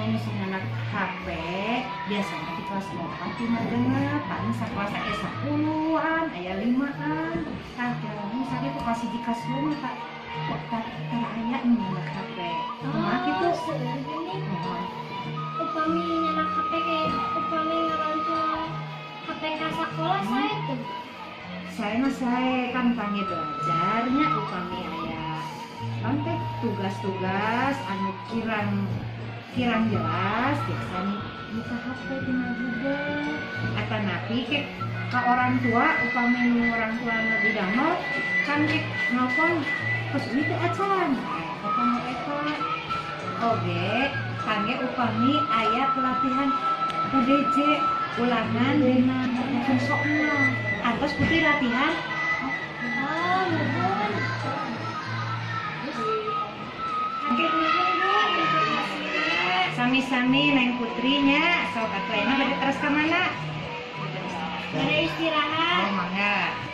misalnya anak HP biasanya di kelas 4 cuma dengar paling sekelas S10-an aya 5-an misalnya itu kasih di kelas 2 Kak aya anak HP gitu ini upami nyanak HP kayak upami ngaroncong HP ka sekolah saya kan panggil belajarnya upami aya kan teh tugas-tugas anu kirang jelas biasanya buka HP tinggal juga atau napi ke orang tua upami orang tua nggak download kan ke nelfon terus ini teh acan apa mereka oke kangge upami aya pelatihan UDJ ulangan dengan soal atas putih latihan sami-sami Neng Putrinya sok atuh ayeuna bade terus ka mana? Ada istirahat. Oh mangga.